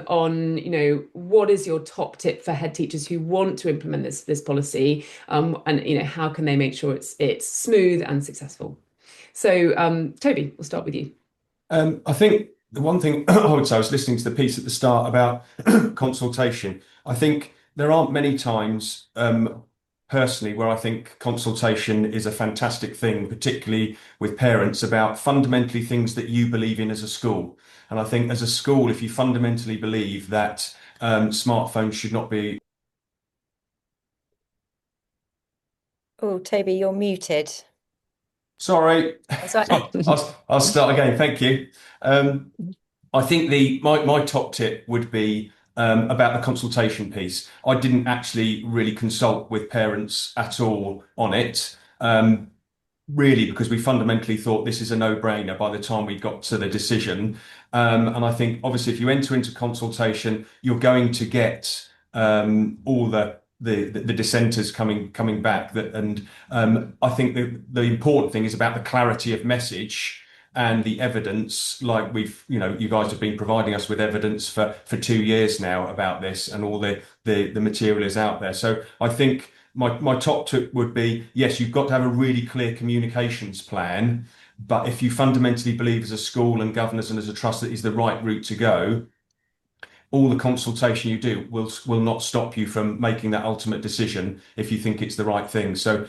what is your top tip for head teachers who want to implement this policy, and how can they make sure it's smooth and successful. So Toby, we'll start with you. I think the one thing I would say, I was listening to the piece at the start about consultation. I think there aren't many times, personally, where I think consultation is a fantastic thing, particularly with parents, about fundamentally things that you believe in as a school. And I think as a school, if you fundamentally believe that smartphones should not be. Oh, Toby, you're muted. Sorry, Sorry. I'll start again. Thank you. I think my top tip would be about the consultation piece. I didn't actually really consult with parents at all on it, really, because we fundamentally thought this is a no-brainer by the time we got to the decision. And I think, obviously, if you enter into consultation, you're going to get all the dissenters coming back. I think the important thing is about the clarity of message and the evidence. Like you guys have been providing us with evidence for 2 years now about this, and all the material is out there. So I think my top tip would be, yes, you've got to have a really clear communications plan. But if you fundamentally believe as a school and governors and as a trust that is the right route to go, all the consultation you do will not stop you from making that ultimate decision if you think it's the right thing. So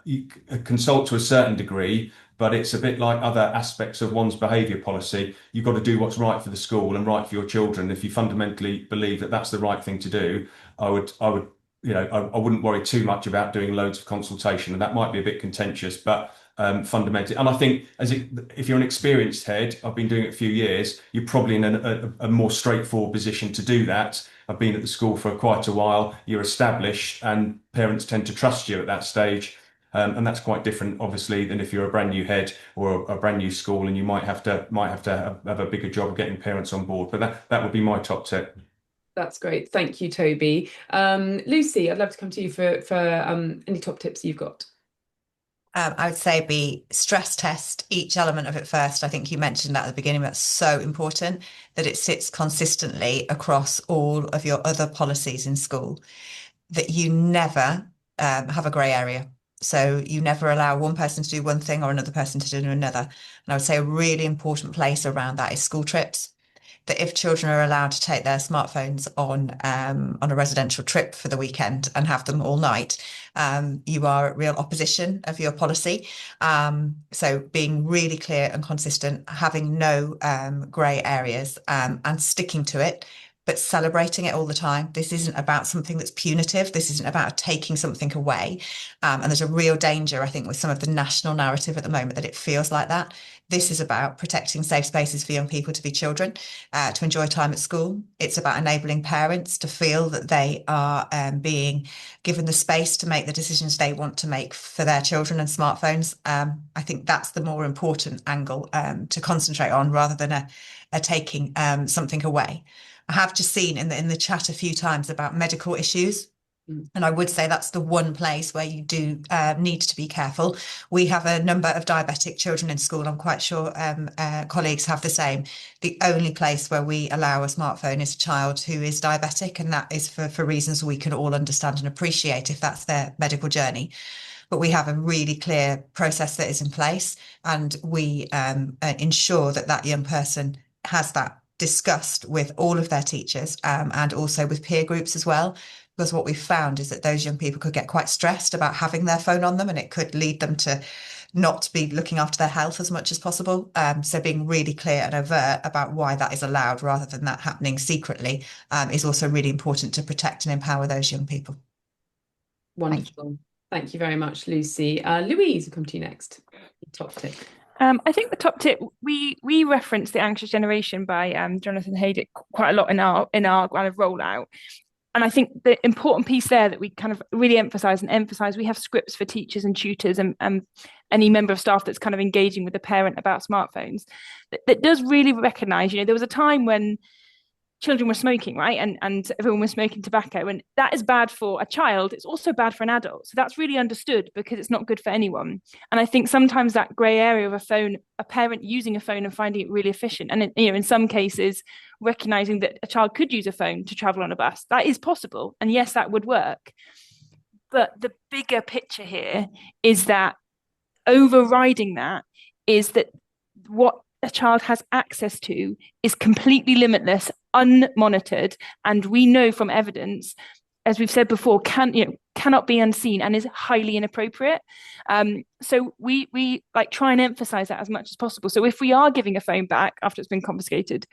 you consult to a certain degree, but it's a bit like other aspects of one's behaviour policy. You've got to do what's right for the school and right for your children. If you fundamentally believe that that's the right thing to do, I would, I wouldn't worry too much about doing loads of consultation, and that might be a bit contentious, but fundamentally. And I think if you're an experienced head, I've been doing it a few years, you're probably in a more straightforward position to do that. I've been at the school for quite a while, you're established, and parents tend to trust you at that stage. And that's quite different, obviously, than if you're a brand new head or a brand new school, and you might have to have a bigger job of getting parents on board. But that would be my top tip. That's great. Thank you, Toby. Lucy, I'd love to come to you for any top tips you've got. I would say be stress test each element of it first. I think you mentioned that at the beginning. That's so important that it sits consistently across all of your other policies in school, that you never have a grey area. So you never allow one person to do one thing or another person to do another. And I would say a really important place around that is school trips. That if children are allowed to take their smartphones on a residential trip for the weekend and have them all night, you are at real opposition of your policy. So being really clear and consistent, having no grey areas, and sticking to it, but celebrating it all the time. This isn't about something that's punitive. This isn't about taking something away. And there's a real danger, I think, with some of the national narrative at the moment that it feels like that. This is about protecting safe spaces for young people to be children, to enjoy time at school. It's about enabling parents to feel that they are being given the space to make the decisions they want to make for their children and smartphones. I think that's the more important angle to concentrate on, rather than a taking something away. I have just seen in the chat a few times about medical issues. And I would say that's the one place where you do need to be careful. We have a number of diabetic children in school. I'm quite sure colleagues have the same. The only place where we allow a smartphone is a child who is diabetic, and that is for reasons we can all understand and appreciate if that's their medical journey. But we have a really clear process that is in place, and we ensure that that young person has that discussed with all of their teachers, and also with peer groups as well. Because what we've found is that those young people could get quite stressed about having their phone on them, and it could lead them to not be looking after their health as much as possible. So being really clear and overt about why that is allowed, rather than that happening secretly, is also really important to protect and empower those young people. Wonderful. Thank you very much, Lucy. Louise, we'll come to you next. Top tip. I think the top tip, we reference The Anxious Generation by Jonathan Haidt quite a lot in our kind of rollout. And I think the important piece there that we kind of really emphasize, we have scripts for teachers and tutors and any member of staff that's kind of engaging with the parent about smartphones, that does really recognize, there was a time when children were smoking, right? And everyone was smoking tobacco. And that is bad for a child. It's also bad for an adult. So that's really understood, because it's not good for anyone. And I think sometimes that grey area of a phone, a parent using a phone and finding it really efficient. And, in some cases, recognizing that a child could use a phone to travel on a bus. That is possible. And yes, that would work. But the bigger picture here is that overriding that is that what a child has access to is completely limitless, unmonitored, and we know from evidence, as we've said before, cannot be unseen and is highly inappropriate. So we like try and emphasize that as much as possible. So if we are giving a phone back after it's been confiscated,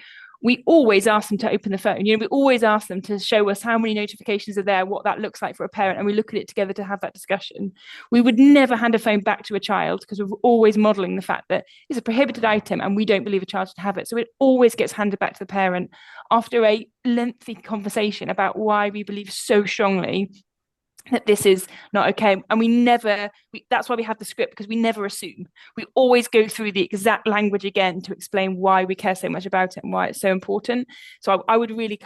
we always ask them to open the phone. We always ask them to show us how many notifications are there, what that looks like for a parent, and we look at it together to have that discussion. We would never hand a phone back to a child, because we're always modeling the fact that it's a prohibited item and we don't believe a child should have it. So it always gets handed back to the parent after a lengthy conversation about why we believe so strongly that this is not okay. And that's why we have the script, because we never assume. We always go through the exact language again to explain why we care so much about it and why it's so important. So I would really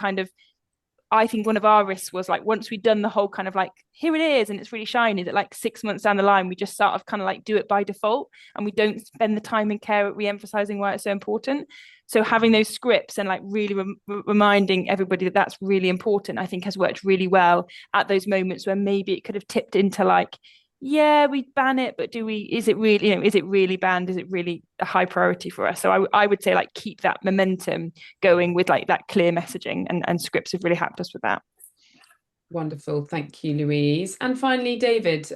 I think one of our risks was like, once we'd done the whole kind of like, here it is, and it's really shiny, that like 6 months down the line, we just sort of kind of like do it by default, and we don't spend the time and care at re-emphasizing why it's so important. So having those scripts and like really reminding everybody that that's really important, I think has worked really well at those moments where maybe it could have tipped into like, yeah, we ban it, but is it really, is it really banned? Is it really a high priority for us? So I would say like keep that momentum going with like that clear messaging, and scripts have really helped us with that. Wonderful. Thank you, Louise. And finally, David,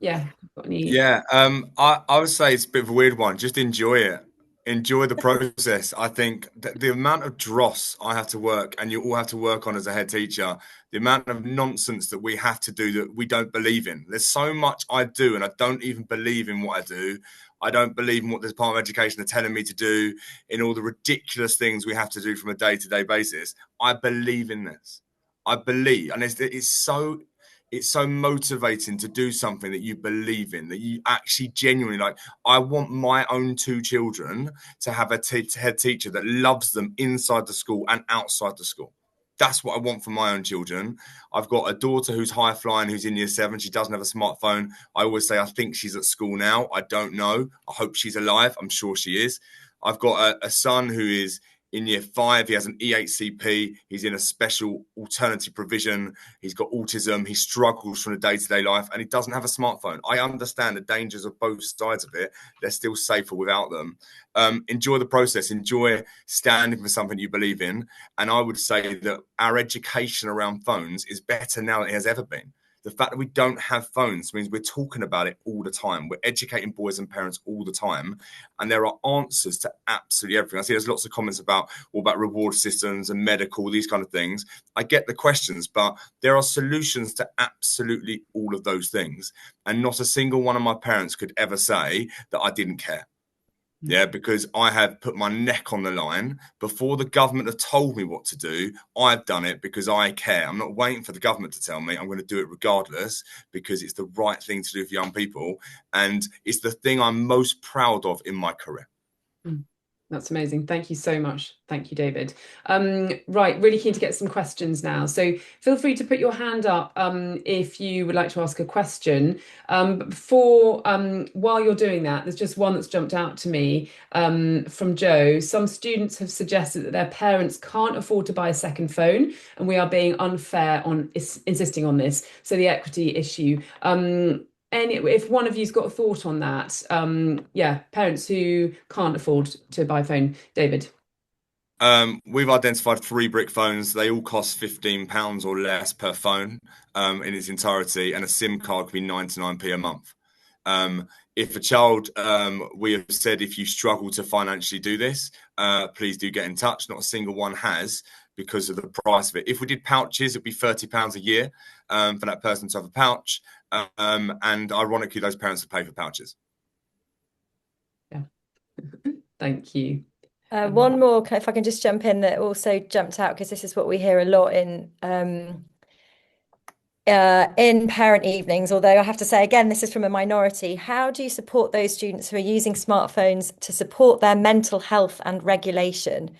yeah, got any? Yeah, I would say it's a bit of a weird one. Just enjoy it. Enjoy the process. I think that the amount of dross I have to work, and you all have to work on as a head teacher, the amount of nonsense that we have to do that we don't believe in. There's so much I do, and I don't even believe in what I do. I don't believe in what the Department of Education are telling me to do, in all the ridiculous things we have to do from a day-to-day basis. I believe in this. I believe, and it's so motivating to do something that you believe in, that you actually genuinely like. I want my own two children to have a head teacher that loves them inside the school and outside the school. That's what I want for my own children. I've got a daughter who's high flying, who's in year 7. She doesn't have a smartphone. I always say I think she's at school now. I don't know. I hope she's alive. I'm sure she is. I've got a son who is in year 5. He has an EHCP. He's in a special alternative provision. He's got autism. He struggles from the day-to-day life, and he doesn't have a smartphone. I understand the dangers of both sides of it. They're still safer without them. Enjoy the process. Enjoy standing for something you believe in. And I would say that our education around phones is better now than it has ever been. The fact that we don't have phones means we're talking about it all the time. We're educating boys and parents all the time. And there are answers to absolutely everything. I see there's lots of comments about reward systems and medical, these kind of things. I get the questions, but there are solutions to absolutely all of those things. And not a single one of my parents could ever say that I didn't care. Yeah, because I have put my neck on the line. Before the government have told me what to do, I've done it because I care. I'm not waiting for the government to tell me. I'm going to do it regardless, because it's the right thing to do for young people. And it's the thing I'm most proud of in my career. That's amazing. Thank you so much. Thank you, David. Right, really keen to get some questions now. So feel free to put your hand up if you would like to ask a question. While you're doing that, there's just one that's jumped out to me from Joe. Some students have suggested that their parents can't afford to buy a second phone, and we are being unfair on insisting on this. So the equity issue. And if one of you's got a thought on that, parents who can't afford to buy a phone, David. We've identified 3 brick phones. They all cost £15 or less per phone in its entirety, and a SIM card could be 99p a month. If a child, we have said, if you struggle to financially do this, please do get in touch. Not a single one has, because of the price of it. If we did pouches, it'd be £30 a year for that person to have a pouch. And ironically, those parents would pay for pouches. Yeah. Thank you. One more, if I can just jump in, that also jumped out, because this is what we hear a lot in parent evenings, although I have to say, again, this is from a minority. How do you support those students who are using smartphones to support their mental health and regulation,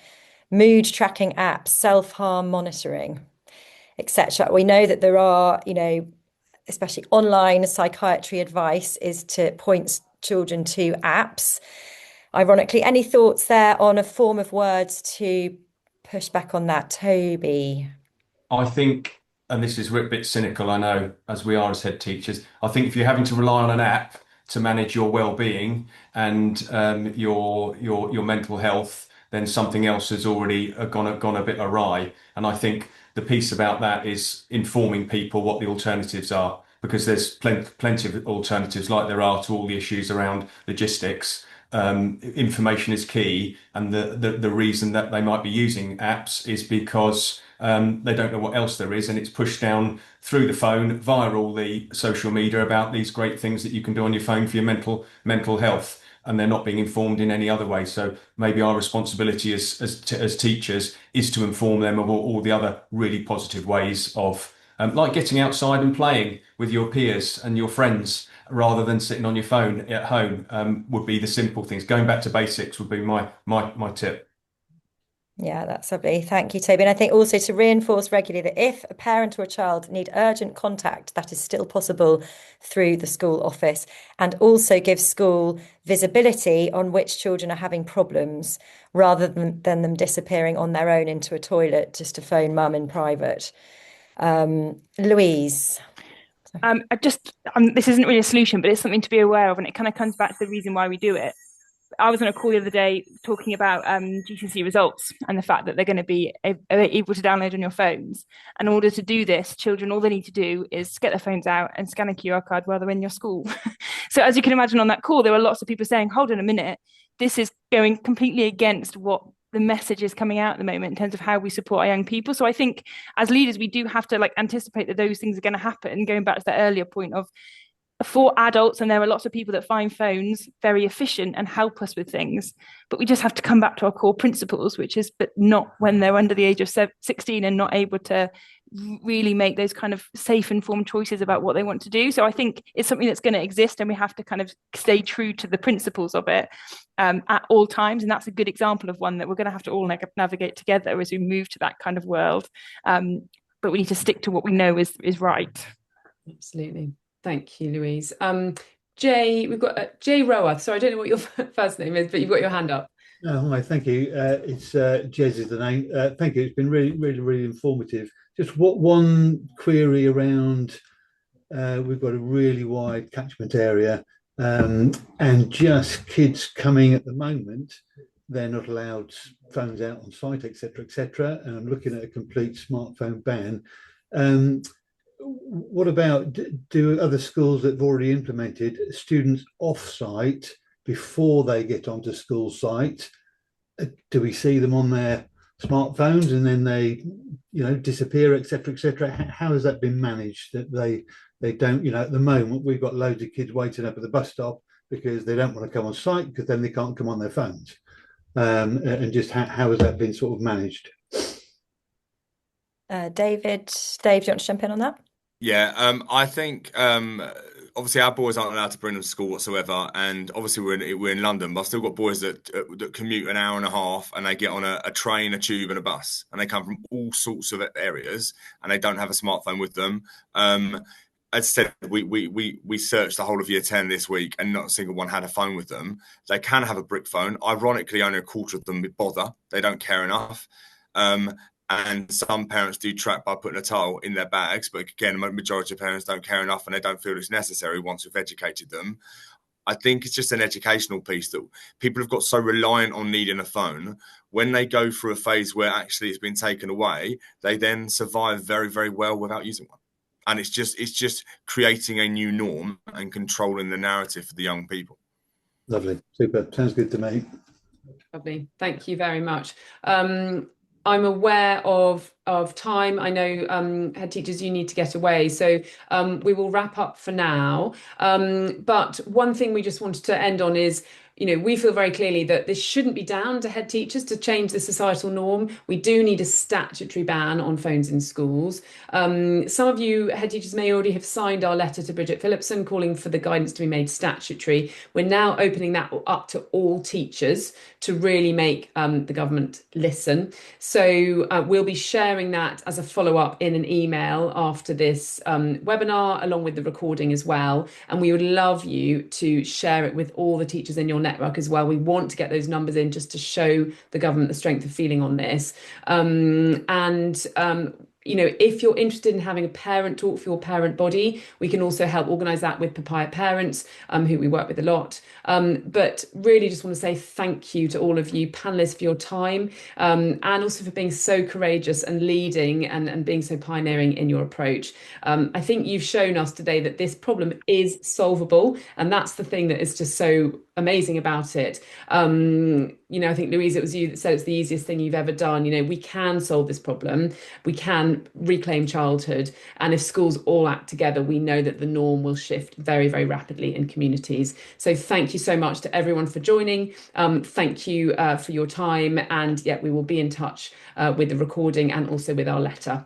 mood tracking apps, self-harm monitoring, etc.? We know that there are, especially online psychiatry advice is to point children to apps. Ironically, any thoughts there on a form of words to push back on that, Toby? I think, and this is a bit cynical, I know, as we are as head teachers, I think if you're having to rely on an app to manage your well-being and your mental health, then something else has already gone a bit awry. And I think the piece about that is informing people what the alternatives are, because there's plenty of alternatives, like there are to all the issues around logistics. Information is key, and the reason that they might be using apps is because they don't know what else there is, and it's pushed down through the phone via all the social media about these great things that you can do on your phone for your mental health, and they're not being informed in any other way. So maybe our responsibility as teachers is to inform them of all the other really positive ways of like getting outside and playing with your peers and your friends, rather than sitting on your phone at home, would be the simple things. Going back to basics would be my tip. Yeah, that's lovely. Thank you, Toby. And I think also to reinforce regularly that if a parent or a child need urgent contact, that is still possible through the school office, and also give school visibility on which children are having problems, rather than them disappearing on their own into a toilet just to phone mum in private. Louise. This isn't really a solution, but it's something to be aware of, and it kind of comes back to the reason why we do it. I was on a call the other day talking about GCSE results and the fact that they're going to be able to download on your phones. And in order to do this, children, all they need to do is get their phones out and scan a QR code while they're in your school. So as you can imagine on that call, there were lots of people saying, hold on a minute, this is going completely against what the message is coming out at the moment in terms of how we support our young people. So I think as leaders, we do have to anticipate that those things are going to happen, going back to that earlier point of for adults, and there are lots of people that find phones very efficient and help us with things, but we just have to come back to our core principles, which is but not when they're under the age of 16 and not able to really make those kind of safe, informed choices about what they want to do. So I think it's something that's going to exist, and we have to kind of stay true to the principles of it at all times. And that's a good example of one that we're going to have to all navigate together as we move to that kind of world. But we need to stick to what we know is right. Absolutely. Thank you, Louise. Jay, we've got Jay Rowath. So I don't know what your first name is, but you've got your hand up. Hi, thank you. It's Jez is the name. Thank you. It's been really informative. Just one query around. We've got a really wide catchment area, and just kids coming at the moment. They're not allowed phones out on site, etc., etc. And I'm looking at a complete smartphone ban. What about, do other schools that have already implemented students off-site before they get onto school site? Do we see them on their smartphones and then they, disappear, etc., etc.? How has that been managed that they don't, at the moment we've got loads of kids waiting up at the bus stop because they don't want to come on site because then they can't come on their phones. And just how has that been sort of managed? Dave, do you want to jump in on that? Yeah, I think obviously our boys aren't allowed to bring them to school whatsoever, and obviously we're in London, but I've still got boys that commute an hour and a half, and they get on a train, a tube, and a bus, and they come from all sorts of areas, and they don't have a smartphone with them. As I said, we searched the whole of Year 10 this week, and not a single one had a phone with them. They can have a brick phone. Ironically, only a quarter of them bother. They don't care enough. And some parents do track by putting a tile in their bags. But again, the majority of parents don't care enough and they don't feel it's necessary once we've educated them. I think it's just an educational piece that people have got so reliant on needing a phone. When they go through a phase where actually it's been taken away, they then survive very, very well without using one. And it's just creating a new norm and controlling the narrative for the young people. Lovely. Super. Sounds good to me. Lovely. Thank you very much. I'm aware of time. I know head teachers, you need to get away. So we will wrap up for now. But one thing we just wanted to end on is, we feel very clearly that this shouldn't be down to head teachers to change the societal norm. We do need a statutory ban on phones in schools. Some of you head teachers may already have signed our letter to Bridget Phillipson calling for the guidance to be made statutory. We're now opening that up to all teachers to really make the government listen. So we'll be sharing that as a follow-up in an email after this webinar, along with the recording as well. And we would love you to share it with all the teachers in your network as well. We want to get those numbers in just to show the government the strength of feeling on this. If you're interested in having a parent talk for your parent body, we can also help organise that with Papaya Parents, who we work with a lot. But really just want to say thank you to all of you panellists for your time, and also for being so courageous and leading and being so pioneering in your approach. I think you've shown us today that this problem is solvable, and that's the thing that is just so amazing about it. I think, Louise, it was you that said it's the easiest thing you've ever done. We can solve this problem. We can reclaim childhood. And if schools all act together, we know that the norm will shift very, very rapidly in communities. So thank you so much to everyone for joining. Thank you for your time. And we will be in touch with the recording and also with our letter.